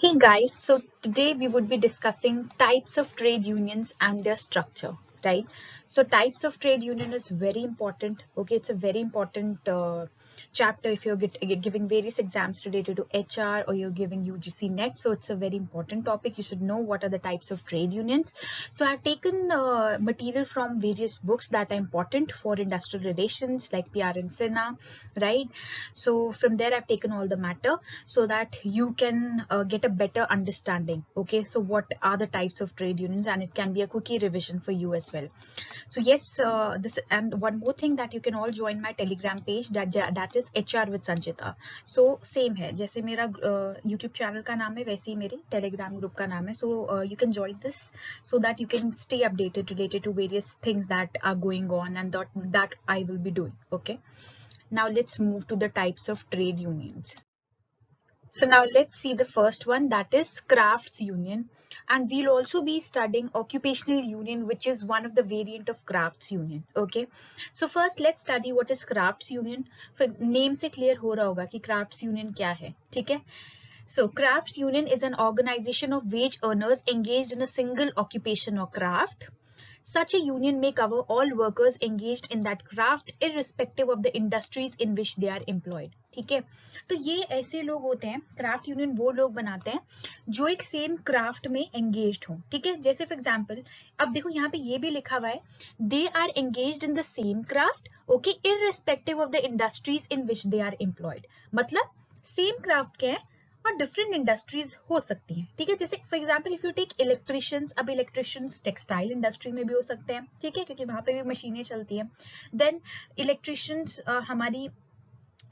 Hey guys, so today we would be discussing types of trade unions and their structure, right? So types of trade union is very important. Okay, it's a very important chapter if you're giving various exams related to HR or you're giving UGC NET. So it's a very important topic. You should know what are the types of trade unions. So I've taken material from various books that are important for industrial relations like PR and Sinha, right? So from there I've taken all the matter so that you can get a better understanding. Okay, so what are the types of trade unions, and it can be a quickie revision for you as well. So yes, this and one more thing that you can all join my Telegram page that is HR with Sanchita. So same है जैसे मेरा YouTube channel का नाम है वैसे ही मेरे Telegram group का नाम है. So you can join this so that you can stay updated related to various things that are going on and that I will be doing. Okay. Now let's move to the types of trade unions. So now let's see the first one, that is crafts union, and we'll also be studying occupational union, which is one of the variant of crafts union. Okay, so first let's study what is crafts union. फिर name से clear हो रहा होगा कि crafts union क्या है, ठीक है? So crafts union is an organization of wage earners engaged in a single occupation or craft. Such a union may cover all workers engaged in that craft irrespective of the industries in which they are employed. ठीक है, तो ये ऐसे लोग होते हैं, craft union वो लोग बनाते हैं जो एक सेम क्राफ्ट में एंगेज्ड हो. ठीक है, जैसे फॉर एग्जांपल अब देखो यहाँ पे ये भी लिखा हुआ है, they are engaged in the same craft, okay, irrespective of the industries in which they are employed. मतलब सेम क्राफ्ट के हैं और डिफरेंट इंडस्ट्रीज हो सकती हैं. ठीक है, जैसे for example if you take electricians, अब इलेक्ट्रिशियंस टेक्सटाइल इंडस्ट्री में भी हो सकते हैं. ठीक है, क्योंकि वहां पे भी मशीनें चलती हैं. देन इलेक्ट्रिशियंस हमारी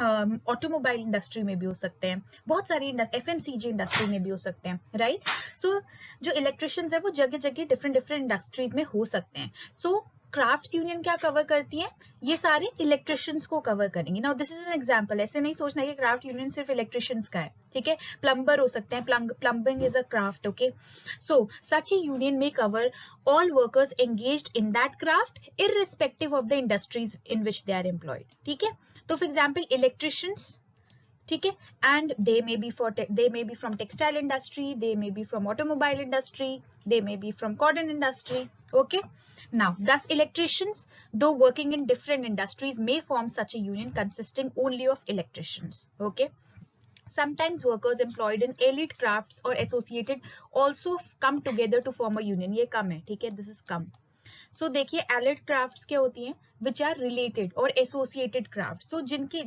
ऑटोमोबाइल इंडस्ट्री में भी हो सकते हैं, बहुत सारी FMCG इंडस्ट्री में भी हो सकते हैं, राइट? सो जो इलेक्ट्रिशियंस है वो जगह जगह डिफरेंट डिफरेंट इंडस्ट्रीज में हो सकते हैं. सो क्राफ्ट्स यूनियन क्या कवर करती है? ये सारे इलेक्ट्रिशियंस को कवर करेंगे. Now this is an example, ऐसे नहीं सोचना कि क्राफ्ट यूनियन सिर्फ इलेक्ट्रिशियंस का है. ठीक है, प्लम्बर हो सकते हैं, plumbing is a craft. Okay, so such A union में cover all workers engaged in that craft irrespective of the industries in which they are employed. ठीक है, तो for example electricians, ठीक है, and they may be from textile industry, they may be from automobile industry, they may be from cotton industry. Okay, now thus electricians, though working in different industries, may form such a union consisting only of electricians. Okay, sometimes workers employed in elite crafts or associated also come together to form a union. ये कम है, ठीक है, this is कम. सो देखिए एलिड crafts क्या होती हैं, which are related और associated craft. सो जिनके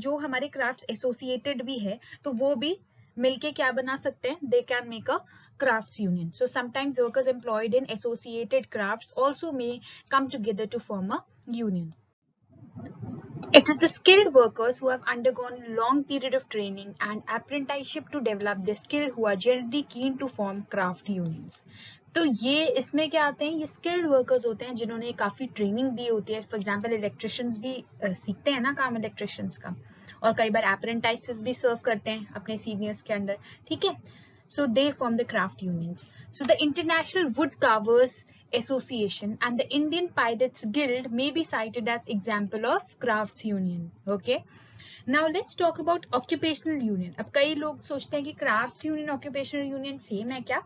जो हमारे क्राफ्ट्स एसोसिएटेड भी है तो वो भी मिलके क्या बना सकते हैं, they can make a crafts union. So sometimes workers employed in associated crafts also may come together to form a union. It is the skilled workers who have undergone long period of training and apprenticeship to develop their skill who are generally keen to form craft unions. तो ये इसमें क्या आते हैं, ये skilled workers होते हैं जिन्होंने काफी ट्रेनिंग दी होती है. फॉर एग्जांपल इलेक्ट्रिशियंस भी सीखते हैं ना काम इलेक्ट्रिशियंस का, और कई बार अप्रेंटिसेस भी सर्व करते हैं अपने सीनियर्स के अंडर. ठीक है, so they form the craft unions. So the International Wood Carvers Association and the Indian Pilots Guild may be cited as example of crafts union. Okay, now let's talk about occupational union. अब कई लोग सोचते हैं कि crafts union occupational union same है क्या?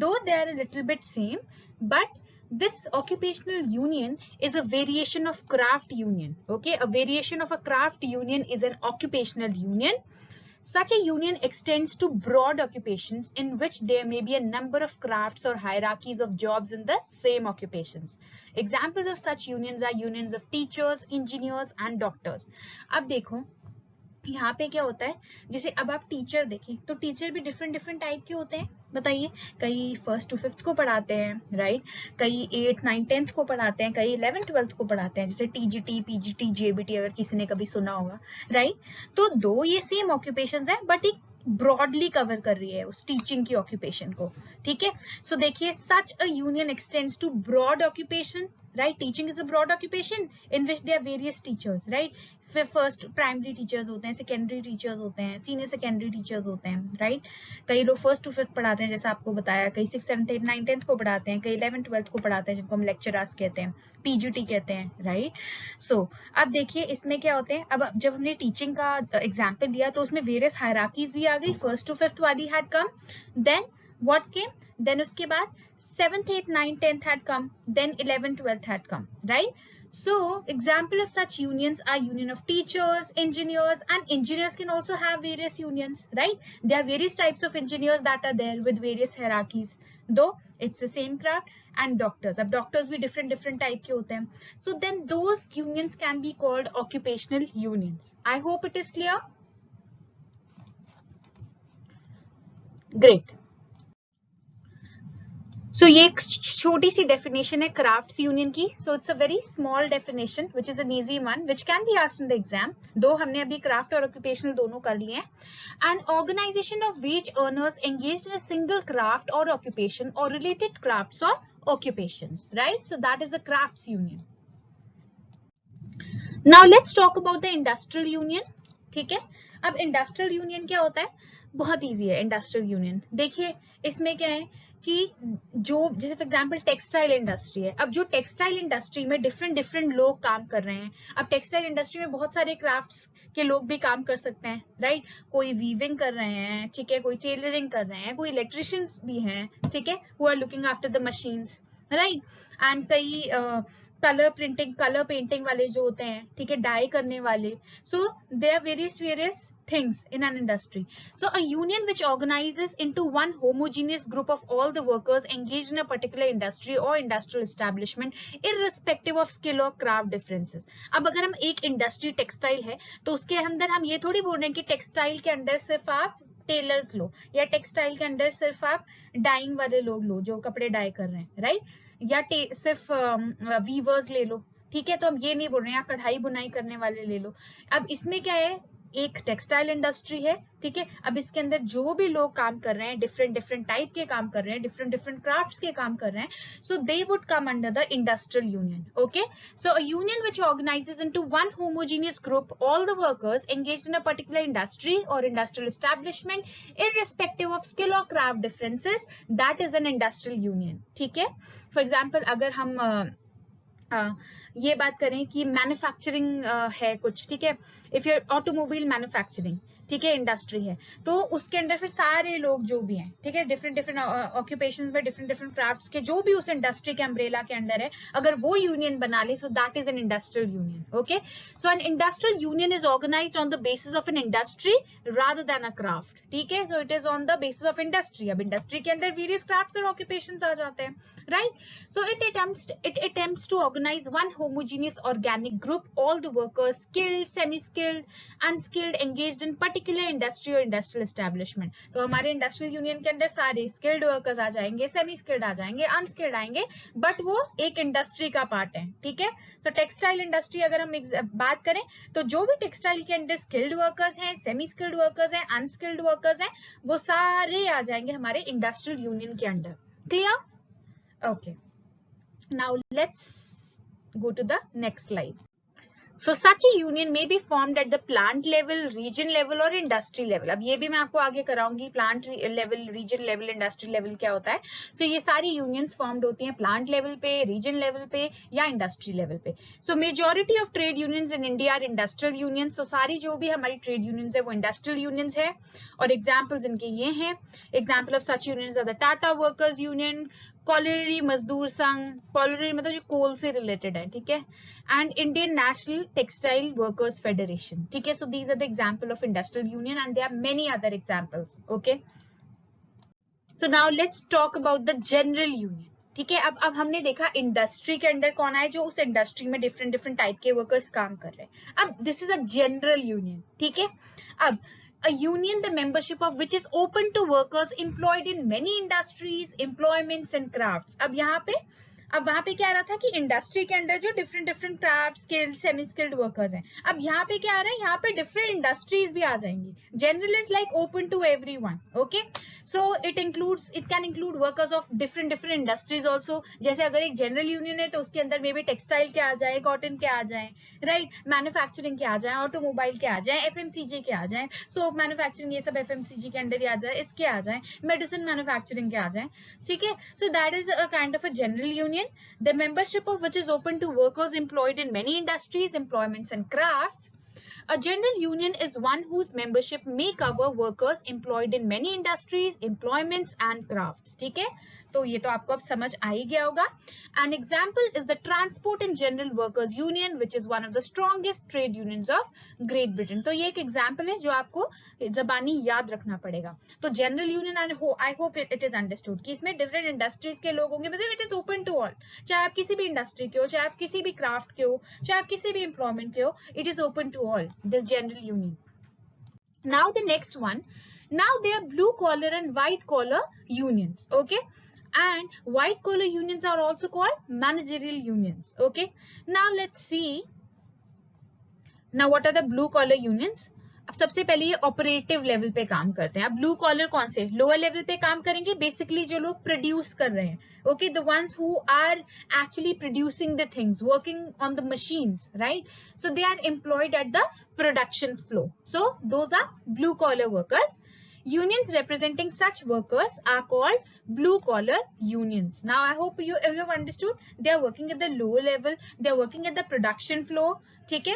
Though they are a little bit same, but this occupational union is a variation of craft union. Okay, a variation of a craft union is an occupational union. Such a union extends to broad occupations in which there may be a number of crafts or hierarchies of jobs in the same occupations. Examples of such unions are unions of teachers, engineers and doctors. अब देखो यहाँ पे क्या होता है, जैसे अब आप टीचर देखें तो टीचर भी डिफरेंट डिफरेंट टाइप के होते हैं. बताइए, कई 1st to 5th को पढ़ाते हैं, राइट? कई 8th 9th 10th को पढ़ाते हैं, कई 11th 12th को पढ़ाते हैं, जैसे TGT PGT JBT अगर किसी ने कभी सुना होगा, राइट? तो दो ये सेम ऑक्यूपेशंस है बट एक ब्रॉडली कवर कर रही है उस टीचिंग की ऑक्यूपेशन को. ठीक है, सो देखिए, such a union extends to broad occupation, right? Teaching is a broad occupation in which there are various teachers, right? फिर फर्स्ट प्राइमरी टीचर्स होते हैं, सेकेंडरी टीचर्स होते हैं, सीनियर सेकेंडरी टीचर्स होते हैं, राइट? कई लोग 1st to 5th पढ़ाते हैं, जैसे आपको बताया, कई 6th 7th 8th 9th 10th को पढ़ाते हैं, कई 11th 12th को पढ़ाते हैं, जिनको हम लेक्चरर्स कहते हैं, पीजीटी कहते हैं, राइट? सो अब देखिए इसमें क्या होते हैं, अब जब हमने टीचिंग का एग्जाम्पल लिया तो उसमें वेरियस हायरार्कीज भी आ गई, 1st to 5th वाली had come, then what came, देन उसके बाद 7th 8th 9th 10th had come, then 11th 12th had come, right? So example of such unions are union of teachers, engineers, and engineers can also have various unions, right? There are various types of engineers that are there with various hierarchies, though it's the same craft. And doctors, अब doctors भी different type के होते हैं, so then those unions can be called occupational unions. I hope it is clear. Great. So ये एक छोटी सी definition है crafts union की. So it's a very small definition which is an easy one which can be asked in the exam. दो हमने अभी craft और occupational दोनों कर लिए हैं. An organization of wage earners engaged in a single craft or occupation or related crafts or occupations, right? So that is a crafts union. Now let's talk about the industrial union. ठीक है, अब industrial union क्या होता है? बहुत easy है industrial union. देखिए इसमें क्या है कि जो जैसे फॉर एग्जांपल टेक्सटाइल इंडस्ट्री है, अब जो टेक्सटाइल इंडस्ट्री में डिफरेंट लोग काम कर रहे हैं, अब टेक्सटाइल इंडस्ट्री में बहुत सारे क्राफ्ट्स के लोग भी काम कर सकते हैं, राइट? कोई वीविंग कर रहे हैं, ठीक है, कोई टेलरिंग कर रहे हैं, कोई इलेक्ट्रिशियंस भी हैं, ठीक है, who are looking after the machines, right? And कई कलर प्रिंटिंग, कलर पेंटिंग वाले जो होते हैं, ठीक है, डाई करने वाले. So there are various things in an industry. So a union which organizes into one homogeneous group of all the workers engaged in a particular industry or industrial establishment irrespective of skill or craft differences. अब अगर हम एक industry textile है तो उसके अंदर हम ये थोड़ी बोल रहे हैं कि टेक्सटाइल के अंदर सिर्फ आप टेलर्स लो या टेक्सटाइल के अंदर सिर्फ आप डाइंग वाले लोग लो जो कपड़े डाई कर रहे हैं, राइट? या सिर्फ वीवर्स ले लो, ठीक है? तो हम ये नहीं बोल रहे हैं कढ़ाई बुनाई करने वाले ले लो. अब इसमें क्या है, एक टेक्सटाइल इंडस्ट्री है, ठीक है, अब इसके अंदर जो भी लोग काम कर रहे हैं, डिफरेंट टाइप के काम कर रहे हैं, डिफरेंट क्राफ्ट्स के काम कर रहे हैं, so they would come under the industrial union. Okay, so a union which organises into one homogeneous group all the workers engaged in a particular industry और industrial establishment irrespective of skill और craft differences, that is an industrial union. ठीक है, for example अगर हम ये बात करें कि मैन्युफैक्चरिंग है कुछ, ठीक है, इफ यूर ऑटोमोबाइल मैन्युफैक्चरिंग, ठीक है, इंडस्ट्री है, तो उसके अंदर फिर सारे लोग जो भी हैं, ठीक है, डिफरेंट ऑक्यूपेशंस में डिफरेंट क्राफ्ट्स के जो भी उस इंडस्ट्री के अम्ब्रेला के अंडर है, अगर वो यूनियन बना ले, so that is an industrial union. Okay, so an industrial union is organised on the basis of an industry rather than a craft. ठीक है, so it is on the basis of industry. अब industry के अंदर various crafts और occupations आ जाते हैं, right? So it attempts to organize one homogeneous organic group, all the workers, skilled, semi-skilled, unskilled, engaged in particular industry or industrial establishment. तो हमारे industrial union के अंदर सारे स्किल्ड वर्कर्स आ जाएंगे, सेमी स्किल्ड आ जाएंगे, अनस्किल्ड आएंगे, बट वो एक इंडस्ट्री का पार्ट है. ठीक है, सो टेक्सटाइल इंडस्ट्री अगर हम बात करें तो जो भी टेक्सटाइल के अंदर स्किल्ड वर्कर्स हैं, सेमी स्किल्ड वर्कर्स हैं, अनस्किल्ड वर्कर्स हैं, वो सारे आ जाएंगे हमारे इंडस्ट्रियल यूनियन के अंदर. Clear? Okay, now let's go to the next slide. So such a union may be formed at the plant level, region level और industry level. अब ये भी मैं आपको आगे कराऊंगी, plant level, region level, industry level क्या होता है. So ये सारी unions formed होती हैं plant level पे, region level पे या industry level पे. So majority of trade unions in India are industrial unions. So सारी जो भी हमारी trade unions है वो industrial unions है, और examples इनके ये हैं. Example of such unions are the Tata Workers Union, colliery Mazdoor Sangh, cholerae मतलब जो कोल से रिलेटेड है, ठीक है, and Indian National Textile Workers Federation. ठीक है, so these are the example of industrial union and there are many other examples. Okay, so now let's talk about the general union. ठीक है, अब हमने देखा इंडस्ट्री के अंदर कौन है, जो उस इंडस्ट्री में डिफरेंट टाइप के वर्कर्स काम कर रहे हैं. अब this is a general union. ठीक है, अब a union the membership of which is open to workers employed in many industries, employments and crafts. अब यहाँ पे अब वहां पे क्या आ रहा था कि इंडस्ट्री के अंदर जो different different craft, skilled, semi skilled workers हैं, अब यहाँ पे क्या आ रहा है, यहाँ पे डिफरेंट इंडस्ट्रीज भी आ जाएंगी. General is like open to everyone. Okay, so it can include workers of different different industries also. जैसे अगर एक जनरल यूनियन है तो उसके अंदर मे बी टेक्सटाइल के आ जाए, कॉटन के आ जाए, राइट, मैन्युफैक्चरिंग के आ जाए, ऑटोमोबाइल के आ जाए, एफएमसीजी के आ जाए, सोप मैन्युफैक्चरिंग, ये सब एफएमसीजी के अंडर ही आ जाए, इसके आ जाए, मेडिसिन मैन्युफैक्चरिंग के आ जाए. ठीक है, so that is a kind of a general union, the membership of which is open to workers employed in many industries, employments and crafts. A general union is one whose membership may cover workers employed in many industries, employments and crafts. ठीक है, तो ये तो आपको अब समझ आ ही गया होगा. An example is the Transport and General Workers Union, which is one of the strongest trade unions of Great Britain. तो ये एक एग्जाम्पल है जो आपको जबानी याद रखना पड़ेगा. तो general union, I hope it is understood कि इसमें डिफरेंट इंडस्ट्रीज के लोग होंगे, मतलब it is open to all. चाहे आप किसी भी इंडस्ट्री के हो, चाहे आप किसी भी क्राफ्ट के हो, चाहे आप किसी भी एम्प्लॉयमेंट के हो, it is open to all, this general union. Now the next one, now they are blue collar and white collar unions. Okay, and white collar unions are also called managerial unions. Okay, now let's see, now what are the blue collar unions. अब सबसे पहले ये operative level पे काम करते हैं. अब blue collar कौन से, लोअर लेवल पे काम करेंगे, बेसिकली जो लोग प्रोड्यूस कर रहे हैं. Okay, the ones who are actually producing the things, working on the machines, right, so they are employed at the production flow, so those are blue collar workers. Unions representing such workers are called blue collar unions. Now I hope you have understood, they are working at the lower level, they are working at the production floor. ठीक है,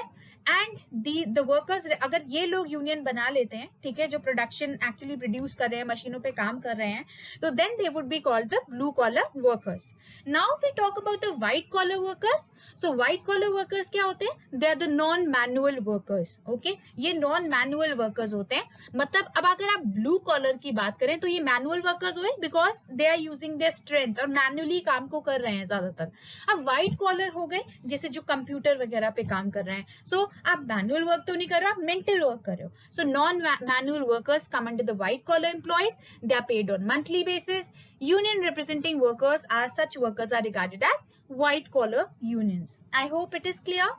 and the workers, अगर ये लोग union बना लेते हैं, ठीक है, जो प्रोडक्शन एक्चुअली प्रोड्यूस कर रहे हैं, मशीनों पे काम कर रहे हैं, तो then they would be called the blue collar workers. Now we talk about the white collar workers. So white collar workers क्या होते हैं, they are the non manual workers. Okay, ये नॉन मैनुअल वर्कर्स होते हैं. मतलब अब अगर आप ब्लू कॉलर की बात करें तो ये मैनुअल वर्कर्स हुए because they are using their strength और मैनुअली काम को कर रहे हैं ज्यादातर. अब व्हाइट कॉलर हो गए जैसे जो कंप्यूटर वगैरह पे काम कर रहे हैं. सो आप मैनुअल वर्क तो नहीं कर रहे, आप मेंटल वर्क कर रहे हो. So non manual workers come under the white collar employees. They are paid on monthly basis. Union representing workers are such workers are regarded as white collar unions. I hope it is clear.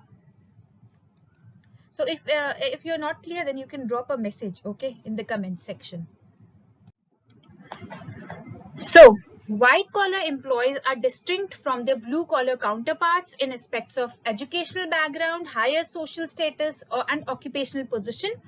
So if you're not clear, then you can drop a message, okay, in the comment section. So white collar employees are distinct from their blue collar counterparts in aspects of educational background, higher social status and occupational position.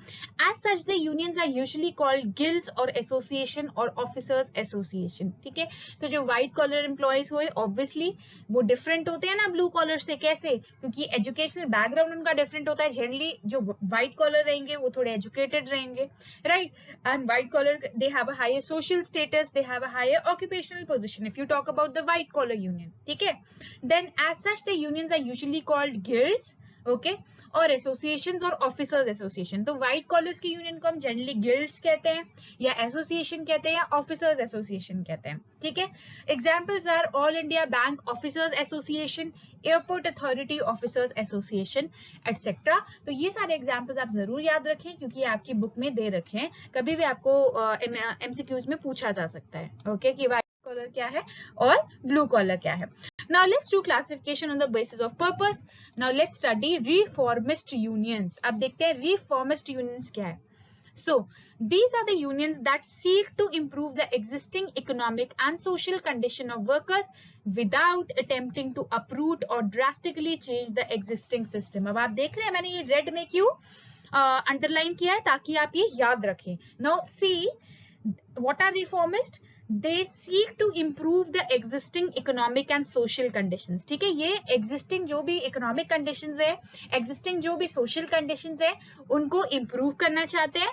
As such, the unions are usually called guilds or association or officers association. ठीक है, तो जो white collar employees हुए obviously वो different होते हैं ना blue collar से. कैसे, क्योंकि educational background उनका different होता है. generally जो white collar रहेंगे वो थोड़े educated रहेंगे, right, and white collar they have a higher social status, they have a higher occupational position if you talk about the white collar union. ठीक है, then as such the unions are usually called guilds, okay, और associations और officers association. तो white collars की union को हम generally guilds कहते हैं या association कहते हैं या officers association कहते हैं. ठीक है, examples are All India Bank Officers Association, Airport Authority Officers Association, etc. तो ये सारे examples आप जरूर याद रखें क्योंकि आपकी बुक में दे रखे हैं, कभी भी आपको MCQs में पूछा जा सकता है. ओके, कि white collar क्या है और blue collar क्या है. Now let's do classification on the basis of purpose. Now let's study reformist unions. अब देखते हैं reformist unions क्या है. So these are the unions that seek to improve the existing economic and social condition of workers without attempting to uproot or drastically change the existing system. अब आप देख रहे हैं मैंने ये रेड में क्यों अंडरलाइन किया है ताकि आप ये याद रखें. Now see, what are reformists? They seek to improve the existing economic and social conditions. ठीक है, ये existing जो भी economic conditions है, existing जो भी social conditions है, उनको improve करना चाहते हैं,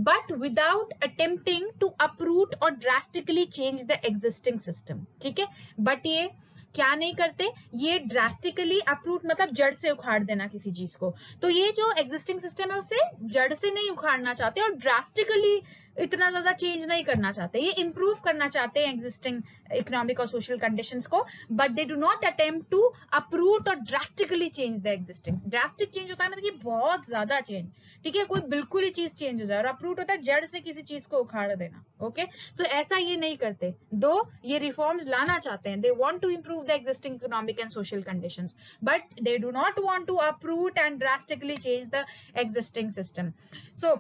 but without attempting to uproot or drastically change the existing system. ठीक है, but ये क्या नहीं करते, ये ड्रास्टिकली अप्रूट मतलब जड़ से उखाड़ देना किसी चीज को. तो ये जो एग्जिस्टिंग सिस्टम है उसे जड़ से नहीं उखाड़ना चाहते और ड्रास्टिकली इतना ज्यादा चेंज नहीं करना चाहते, ये इंप्रूव करना चाहते हैं एग्जिस्टिंग इकोनॉमिक और सोशल कंडीशंस को, but they do not attempt to uproot और drastically change the existing. Drastic change होता है मतलब कि बहुत ज्यादा चेंज, ठीक है, कोई बिल्कुल ही चीज चेंज हो जाए, और अपरूट होता है जड़ से किसी चीज को उखाड़ देना। ओके, सो ऐसा ये नहीं करते, दो ये रिफॉर्म्स लाना चाहते हैं, they want to improve the existing economic and social conditions, but they do not want to uproot and drastically change the existing system. So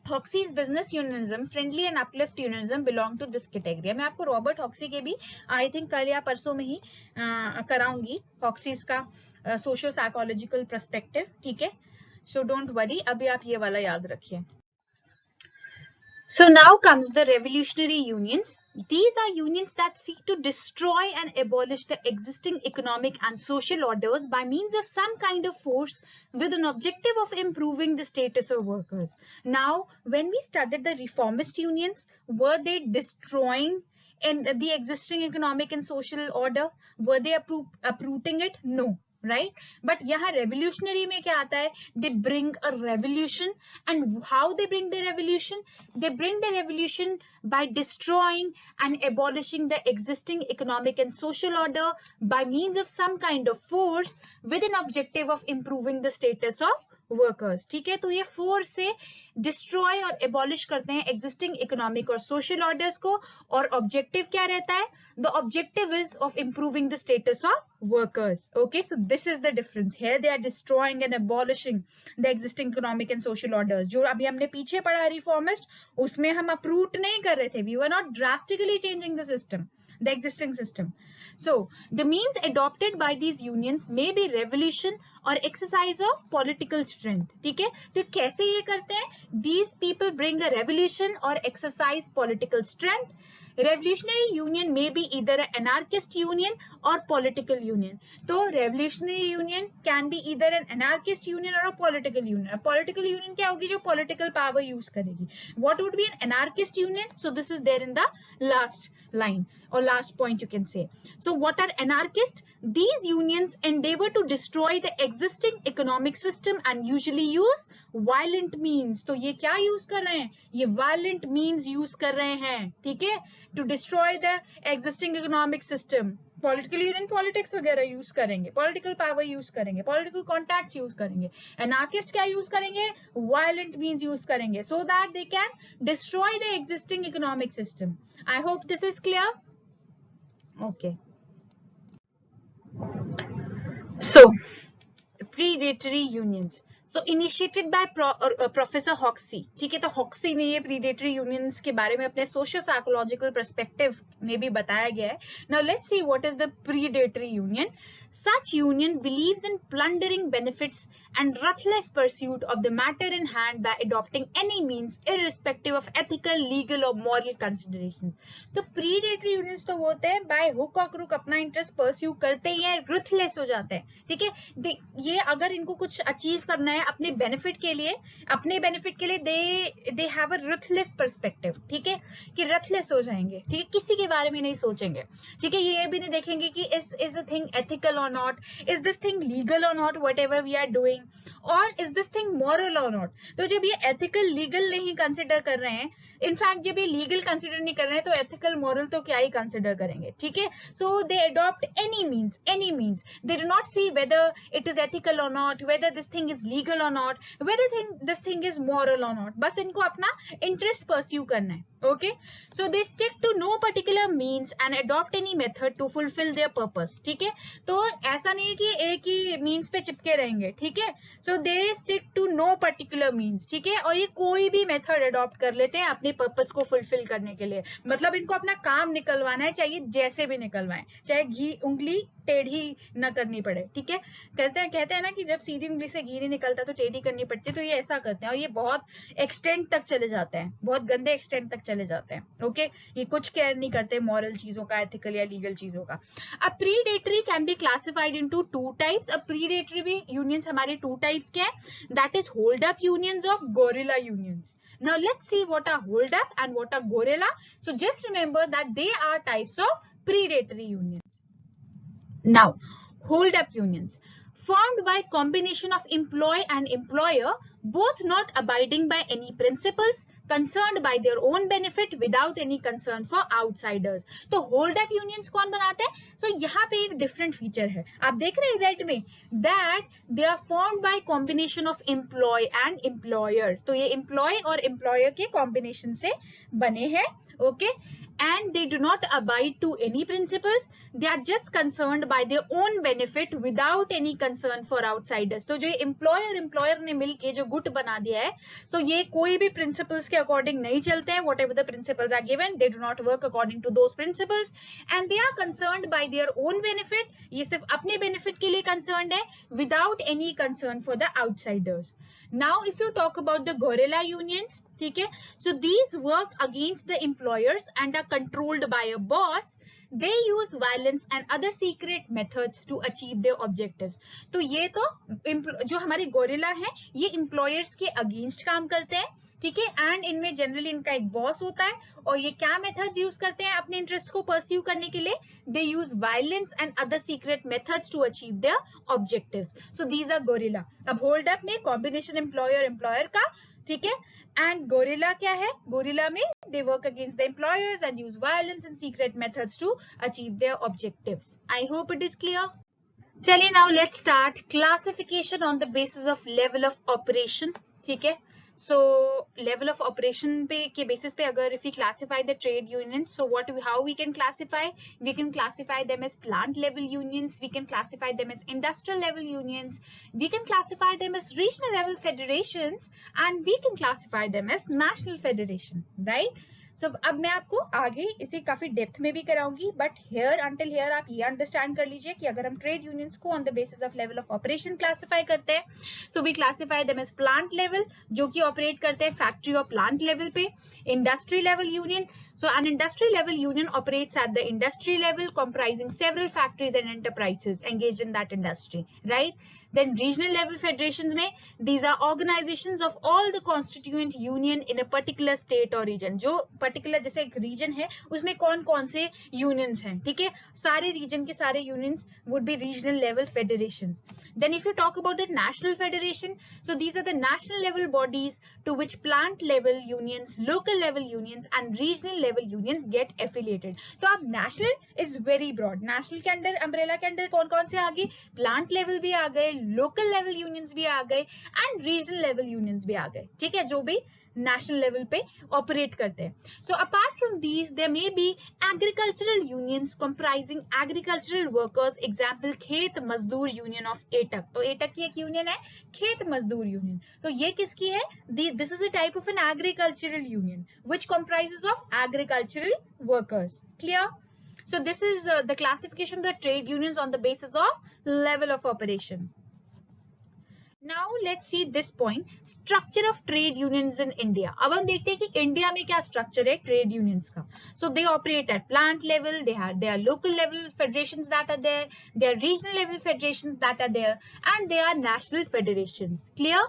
Hoxie's business unionism, friendly and uplift unionism belong to this category. मैं आपको Robert हॉक्सी के भी I think कल या परसों में ही कराऊंगी हॉक्सीज का socio psychological perspective, ठीक है, सो डोंट वरी, अभी आप ये वाला याद रखिए। So now comes the revolutionary unions. These are unions that seek to destroy and abolish the existing economic and social orders by means of some kind of force with an objective of improving the status of workers. Now, when we studied the reformist unions, were they destroying the existing economic and social order? Were they uprooting it? No. Right, but यहाँ revolutionary में क्या आता है? They bring a revolution, and how they bring the revolution? They bring the revolution by destroying and abolishing the existing economic and social order by means of some kind of force with an objective of improving the status of workers. ठीक है, तो ये force से destroy और abolish करते हैं existing economic और social orders को, और objective क्या रहता है? The objective is of improving the status of workers. Okay, so this is the difference. Here they are destroying and abolishing the existing economic and social orders. जो अभी हमने पीछे पढ़ा reformist, उसमें हम uproot नहीं कर रहे थे. We were not drastically changing the system, the existing system. So the means adopted by these unions may be revolution or exercise of political strength. ठीक है, तो कैसे ये करते हैं? These people bring a revolution or exercise political strength. Revolutionary union may be either an anarchist union or political union. तो revolutionary union can be either an anarchist union or a political union. A political union क्या होगी? जो political power use करेगी. What would be an anarchist union? So this is there in the last line or last point you can say. So what are anarchists? These unions endeavor to destroy the existing economic system and usually use violent means. तो ये क्या use कर रहे हैं? ये violent means use कर रहे हैं, ठीक है, to destroy the existing economic system. Political union politics वगैरह यूज करेंगे, पॉलिटिकल पावर यूज करेंगे, पॉलिटिकल कॉन्टैक्ट्स यूज करेंगे. एनार्किस्ट क्या यूज करेंगे? वायलेंट मीन्स यूज करेंगे, so that they can destroy the existing economic system. I hope this is clear. Okay, so predatory unions. So initiated by Professor Hoxie. ठीक है, तो Hoxie ने ये predatory unions के बारे में अपने social psychological perspective में भी बताया गया है. Now let's see what is the predatory union. Such union believes in plundering benefits and ruthless pursuit of the matter in hand by adopting any means irrespective of ethical, legal or moral considerations. तो predatory unions तो होते हैं by hook or crook अपना interest pursue करते ही हैं, ruthless हो जाते हैं, ठीक है. ये अगर इनको कुछ अचीव करना है अपने बेनिफिट के लिए, दे हैव अ रथलेस पर्सपेक्टिव, ठीक है, कि रथलेस हो जाएंगे, ठीक है, किसी के बारे में नहीं सोचेंगे, ठीक है, ये भी नहीं देखेंगे कि इज द थिंग एथिकल और not, is this thing legal और not, whatever we are doing, और इज दिस थिंग मॉरल और नॉट. तो जब ये एथिकल लीगल नहीं कंसिडर कर रहे हैं, इनफैक्ट जब ये लीगल कंसिडर नहीं कर रहे हैं, तो एथिकल मॉरल तो क्या ही कंसिडर करेंगे, ठीक है. So they adopt any means, they do not see whether it is ethical or not, whether this thing is legal or not, whether this thing is moral or not. बस इनको अपना interest pursue करना है. Okay, so they stick to no particular means and adopt any method to fulfill their purpose. ठीक है, तो ऐसा नहीं है कि एक ही means पे चिपके रहेंगे, ठीक है. So they stick to no particular means, ठीक है, और ये कोई भी method adopt कर लेते हैं अपने purpose को fulfill करने के लिए. मतलब इनको अपना काम निकलवाना है, चाहिए जैसे भी निकलवाएं, चाहे उंगली टेढ़ी न करनी पड़े, ठीक है. कहते हैं ना कि जब सीधी उंगली से घी नहीं निकलता तो टेढ़ी करनी पड़ती है, तो ये ऐसा करते हैं, और ये बहुत एक्सटेंट तक चले जाते हैं, बहुत गंदे एक्सटेंट तक चले जाते हैं. ओके, ये कुछ केयर नहीं करते मॉरल चीजों का, एथिकल या लीगल चीजों का. अब predatory can be classified into two types. अब प्रीडेटरी भी यूनियंस हमारे टू टाइप्स के हैं, that is hold up unions और guerrilla unions. Now let's see what are hold up and what are gorilla. So just remember that they are types of predatory unions. Now, hold up unions formed by combination of employee and employer both not abiding by any principles, concerned by their own benefit without any concern for outsiders. तो hold up unions कौन बनाते हैं? सो यहाँ पे एक different feature है, आप देख रहे हैं रेड में, that they are formed by combination of employee and employer. तो ये एम्प्लॉय और एम्प्लॉयर के कॉम्बिनेशन से बने हैं. Okay, and they do not abide to any principles, they are just concerned by their own benefit without any concern for outsiders. तो जो employer ने मिलके जो गुट बना दिया है, सो ये कोई भी प्रिंसिपल्स के अकॉर्डिंग नहीं चलते हैं. whatever the principles are given, they do not work according to those principles and they are concerned by their own benefit. ये सिर्फ अपने बेनिफिट के लिए concerned है without any concern for the outsiders. Now if you talk about the guerrilla unions, ठीक है, so these work against the employers and are controlled by a boss. They use violence and other secret methods to achieve their objectives. तो ये तो जो हमारे gorilla हैं, ये employers के अगेंस्ट काम करते हैं, ठीक है, एंड इनमें जनरली इनका एक बॉस होता है और ये क्या मेथड्स यूज करते हैं अपने इंटरेस्ट को परस्यू करने के लिए? They use violence and other secret methods to achieve their objectives. So these are guerrilla. अब होल्ड अप में कॉम्बिनेशन एम्प्लॉयर का, ठीक है, एंड गोरिल्ला क्या है? गोरिल्ला में they work against the employers and use violence and secret methods to achieve their objectives. I hope it is clear. चलिए now let's start classification on the basis of level of operation. ठीक है, so level of operation पे के basis पे अगर if we classify the trade unions, so how we can classify? We can classify them as plant level unions, we can classify them as industrial level unions, we can classify them as regional level federations and we can classify them as national federation, right? So अब मैं आपको आगे इसे काफी depth में भी कराऊंगी, but here until here आप ये अंडरस्टैंड कर लीजिए कि अगर हम ट्रेड यूनियंस को on the basis of level of operation classify करते हैं, so we classify them as plant level, जो कि ऑपरेट करते हैं फैक्ट्री और प्लांट लेवल पे. Industry level union, so an industry level union operates at the industry level comprising several factories and enterprises engaged in that industry, right? Then regional level federations में these are organizations of all the constituent union in a particular state or region. जो particular जैसे एक region है उसमें कौन कौन से unions हैं, ठीक है, सारे region के सारे unions would be regional level federations. Then if you talk about the national federation, so these are the national level bodies to which plant level unions, local level unions and regional level unions get affiliated. तो अब national is very broad. national के अंदर umbrella के अंदर कौन कौन से आ गए? plant level भी आ गए, local level unions भी आ गए and regional level unions भी आ गए, ठीक है, जो भी नेशनल लेवल पे ऑपरेट करते हैं. So apart from these there may be agricultural unions comprising agricultural workers. Example Khet Mazdoor union of AITUC. तो एटक की एक यूनियन है खेत मजदूर यूनियन. तो ये किसकी है? This is a type of an agricultural union which comprises of agricultural workers. Clear? So this is the classification of the trade unions on the basis of level of operation. Now let's see this point, structure of trade unions in India. अब हम देखते हैं कि India में क्या structure है trade unions का. So they operate at plant level, they are local level federations that are there, they are regional level federations that are there, and they are national federations. Clear?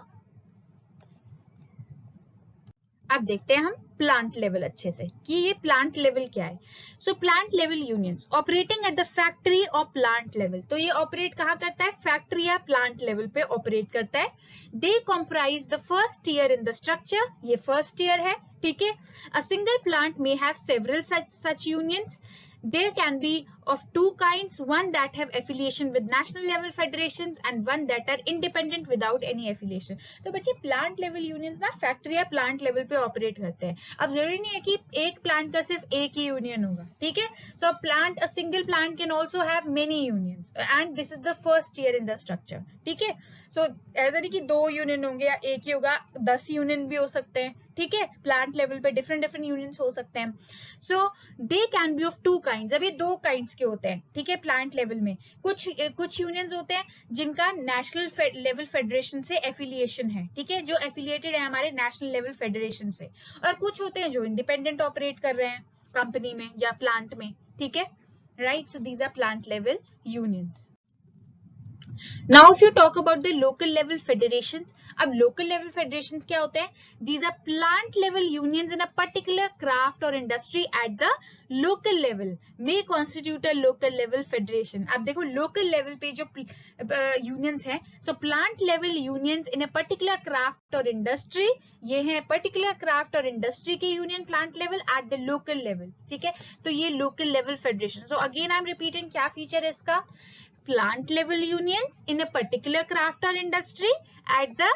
अब देखते हैं हम plant level अच्छे से कि ये plant level क्या है. So plant level unions operating at the factory और प्लांट लेवल. तो ये ऑपरेट कहाँ करता है? फैक्ट्री या प्लांट लेवल पे ऑपरेट करता है. They comprise the first year in the structure. ये फर्स्ट ईयर है, ठीक है. A single plant may have several such unions. There can be of two kinds, one that have affiliation with national level federations and one that are independent without any affiliation. तो बच्चे plant level unions ना factory या plant level पे operate करते हैं. अब जरूरी नहीं है कि एक प्लांट का सिर्फ एक ही यूनियन होगा, ठीक है. So plant a single plant can also have many unions and this is the first year in the structure, ठीक है. सो ऐसा नहीं कि 2 यूनियन होंगे या एक ही होगा, 10 यूनियन भी हो सकते हैं, ठीक है. प्लांट लेवल पे डिफरेंट यूनियंस हो सकते हैं. So they can be of 2 kinds. अब ये 2 काइंड्स के होते हैं, ठीक है. प्लांट लेवल में कुछ यूनियंस होते हैं जिनका नेशनल लेवल फेडरेशन से एफिलिएशन है, ठीक है, जो एफिलिएटेड है हमारे नेशनल लेवल फेडरेशन से, और कुछ होते हैं जो इंडिपेंडेंट ऑपरेट कर रहे हैं कंपनी में या प्लांट में, ठीक है, right. So these are plant level unions. Now if you talk about the local level federations, अब local level federations क्या होते हैं? These are plant level unions in a particular craft or industry at the local level may constitute a local level federation. अब देखो local level पे जो unions हैं, so plant level unions in a particular craft or industry, ये है particular craft or industry के union plant level at the local level, ठीक है? तो ये local level federation. So again I'm repeating, क्या feature है इसका? Plant level unions in a particular craft or industry at the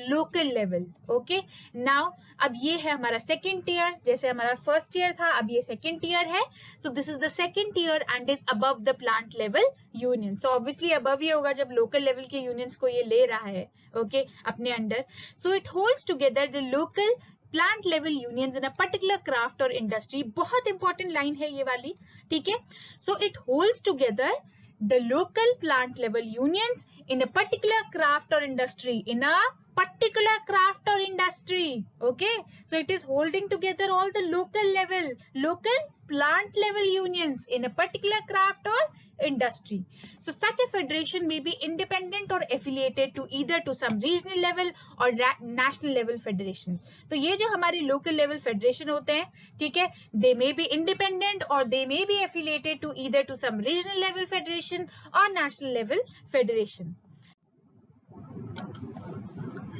local level. Okay, now अब ये है हमारा second tier, जैसे हमारा first tier था, अब ये second tier है. So this is the second tier and is above the plant level union. So obviously above ये होगा जब local level के unions को ये ले रहा है, okay, अपने under. So it holds together the local plant level unions in a particular craft or industry. बहुत important line है ये वाली, ठीक है? So it holds together the local plant level unions in a particular craft or industry, in a particular craft or industry. Okay, so it is holding together all the local plant level unions in a particular craft or industry. So such a federation may be independent or affiliated to either to some regional level or national level federations. तो ये जो हमारे local level federation होते हैं, ठीक है, they may be independent or they may be affiliated to either to some regional level federation or national level federation.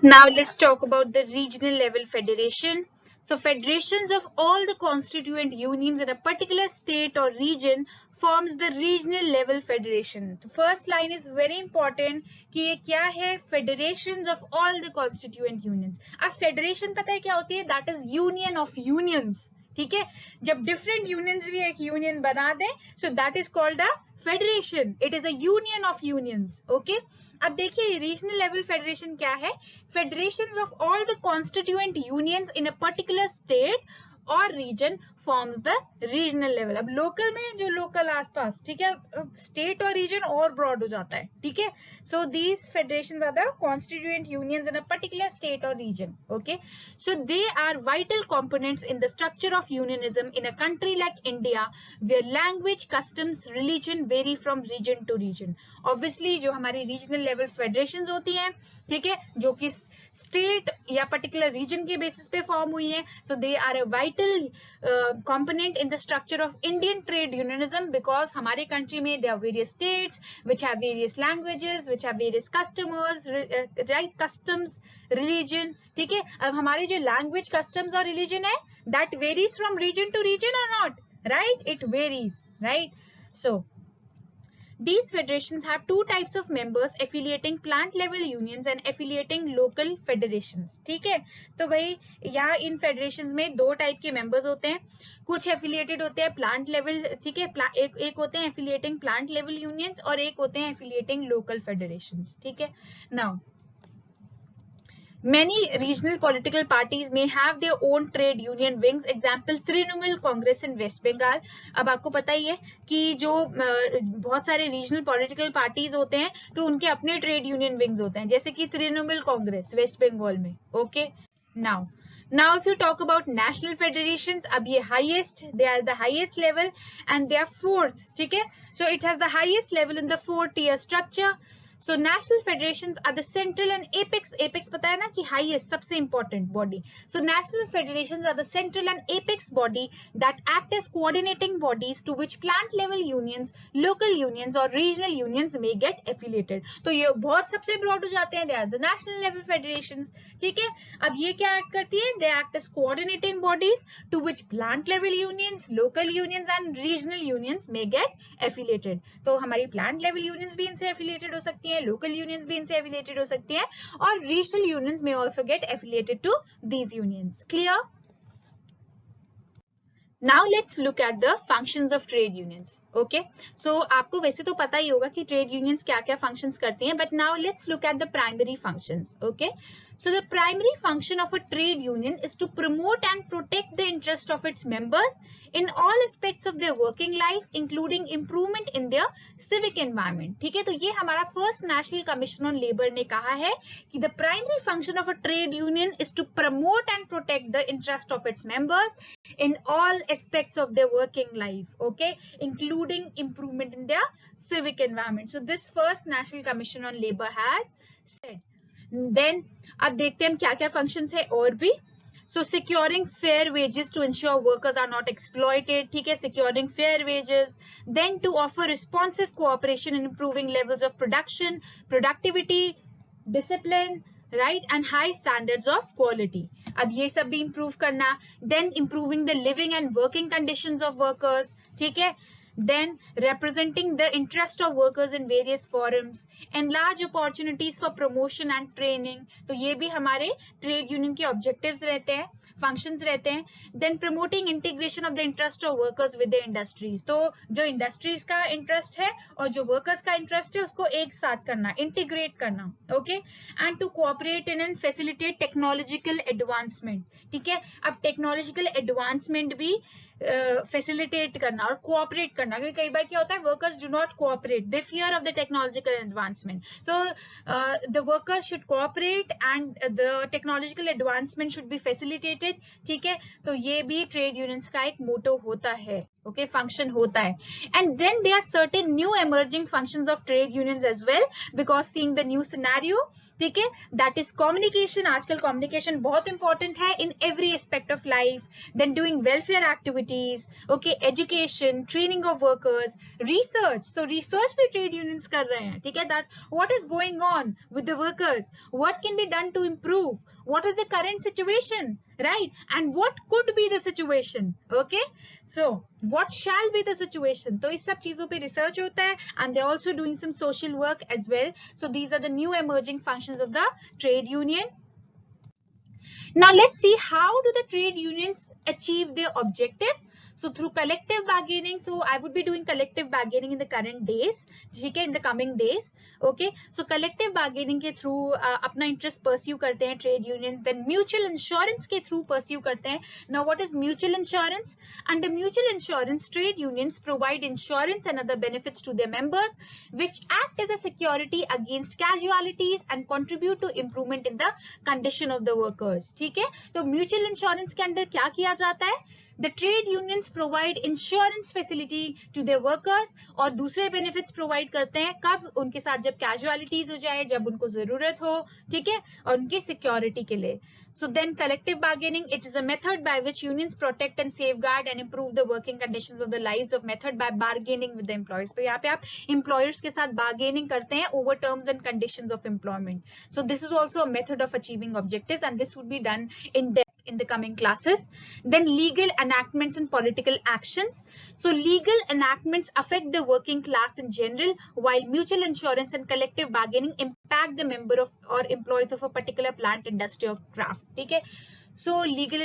Now let's talk about the regional level federation. So federations of all the constituent unions in a particular state or region forms the regional level federation. The first line is very important कि ये क्या है? Federations of all the constituent unions. अब federation पता है क्या होती है? That is union of unions. ठीक है, जब different unions भी एक union बना दें, so that is called a federation. It is a union of unions. Okay. अब देखिए रीजनल लेवल फेडरेशन क्या है? Federations of all the constituent unions in a particular state और region forms the regional level. अब local में जो local आसपास, ठीक है, स्टेट और रीजन और ब्रॉड हो जाता है, ठीक है. So these federations are the constituent unions in a particular state और region. Okay, so they are vital components in the structure of unionism in a country like India where language, customs, religion vary from region to region. Obviously जो हमारी regional level federations होती हैं, ठीक है, जो कि state या particular region के बेसिस पे फॉर्म हुई है, so they are a vital component in the structure of Indian trade unionism because हमारे country में there are various states which have various languages, which have various customers, right, customs, religion. ठीक है, अब हमारे जो language, customs और religion है, that varies from region to region or not, right? It varies, right? So these federations have two types of members, affiliating plant level unions and affiliating local federations. ठीक है, तो भाई यहाँ इन federations में दो type के members होते हैं. कुछ एफिलिएटेड होते हैं प्लांट लेवल, ठीक है, एक होते हैं एफिलिएटिंग प्लांट लेवल यूनियंस और एक होते हैं एफिलिएटिंग लोकल फेडरेशंस. ठीक है, now many regional political parties may have their own trade union wings. Example, Trinamool Congress in West Bengal. अब आपको पता ही है कि जो बहुत सारे रीजनल पॉलिटिकल पार्टीज होते हैं तो उनके अपने ट्रेड यूनियन विंग्स होते हैं, जैसे कि तृणमूल कांग्रेस वेस्ट बंगाल में. Okay, now if you talk about national federations, अब ये highest, they are the highest level and they are fourth. ठीक है, so it has the highest level in the 4-tier structure. So national federations are the central and apex पता है ना कि highest, सबसे important body. So national federations are the central and apex body that act as coordinating bodies to which plant level unions, local unions or regional unions may get affiliated. तो ये बहुत सबसे broad हो जाते हैं, they are the national level federations. ठीक है, अब ये क्या act करती है? They act as coordinating bodies to which plant level unions, local unions and regional unions may get affiliated. तो हमारी plant level unions भी इनसे affiliated हो सकती है, लोकल यूनियंस भी इनसे एफिलिएटेड हो सकती हैं और रीजनल यूनियंस में also get affiliated to these unions. Clear? Now let's look at the functions of trade unions. Okay, so आपको वैसे तो पता ही होगा कि trade unions क्या-क्या functions करती हैं, but now let's look at the primary functions. Okay, so the primary function of a trade union is to promote and protect the interest of its members in all aspects of their working life, including improvement in their civic environment. ठीक है, तो ये हमारा first National Commission on Labour ने कहा है कि the primary function of a trade union is to promote and protect the interest of its members in all aspects of their working life, okay, including improvement in their civic environment. So this first National Commission on Labor has said. Then अब देखते हैं हम क्या क्या functions है और भी. So securing fair wages to ensure workers are not exploited, ठीक है, securing fair wages. Then to offer responsive cooperation in improving levels of production, productivity, discipline, right, and high standards of quality. अब ये सब भी improve करना. Then improving the living and working conditions of workers, ठीक है. Then representing the interest of workers in various forums, enlarge opportunities for promotion and training. तो ये भी हमारे trade union के objectives रहते हैं, functions रहते हैं. Then promoting integration of the interest of workers with the industries. तो जो industries का interest है और जो workers का interest है उसको एक साथ करना, integrate करना, okay. And to cooperate in and facilitate technological advancement, ठीक है. अब technological advancement भी facilitate करना और cooperate करना, क्योंकि कई बार क्या होता है, workers do not cooperate, they fear of the technological advancement. So the workers should cooperate and the technological advancement should be facilitated, ठीक है. तो ये भी trade unions का एक motto होता है, okay, function होता है. And then there are certain new emerging functions of trade unions as well, because seeing the new scenario, ठीक है, that is communication. आजकल communication बहुत important है in every aspect of life. Then doing welfare activities, okay, education, training of workers, research. So research भी trade unions कर रहे हैं, ठीक है, that what is going on with the workers, what can be done to improve, what is the current situation, right, and what could be the situation, okay. So what shall be the situation. तो इस सब चीजों पे research होता है, and they're also doing some social work as well. So these are the new emerging functions of the trade union. Now let's see how do the trade unions achieve their objectives. So through collective bargaining, so I would be doing collective bargaining in the current days, ठीक है, in the coming days, okay. So collective bargaining के through अपना interest pursue करते हैं trade unions. Then mutual insurance के through pursue करते हैं. Now what is mutual insurance? Under mutual insurance, trade unions provide insurance and other benefits to their members, which act as a security against casualties and contribute to improvement in the condition of the workers, ठीक है. तो mutual insurance के अंदर क्या किया जाता है? The trade unions provide insurance facility to their workers और दूसरे benefits provide करते हैं कब? उनके साथ जब casualties हो जाए, जब उनको जरूरत हो, ठीक है, और उनकी security के लिए. So then collective bargaining, it is a method by which unions protect and safeguard and improve the working conditions of the lives of method by bargaining with the employers. तो यहाँ पे आप employers के साथ bargaining करते हैं over terms and conditions of employment. So this is also a method of achieving objectives, and this would be done in depth in the coming classes. Then legal enactments and political actions. So legal enactments affect the working class in general, while mutual insurance and collective bargaining impact the member of or employees of a particular plant, industry or craft, ठीक है. So legal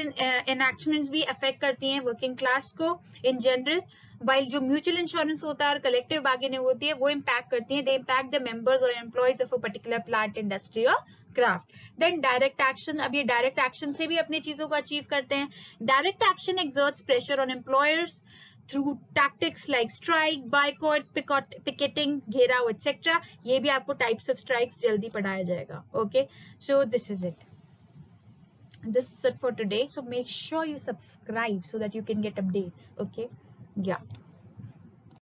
enactments भी affect करती हैं working class को in general, while जो mutual insurance होता है और collective bargaining होती है वो impact करती हैं, they impact the members or employees of a particular plant, industry or craft. Then direct action, अब ये direct action से भी अपनी चीजों को achieve करते हैं. Direct action exerts pressure on employers through tactics like strike, boycott, picketing, घेराव, etc. ये भी आपको types of strikes जल्दी पढ़ाया जाएगा, okay. So this is it. This is it for today. So make sure you subscribe so that you can get updates, okay. Yeah.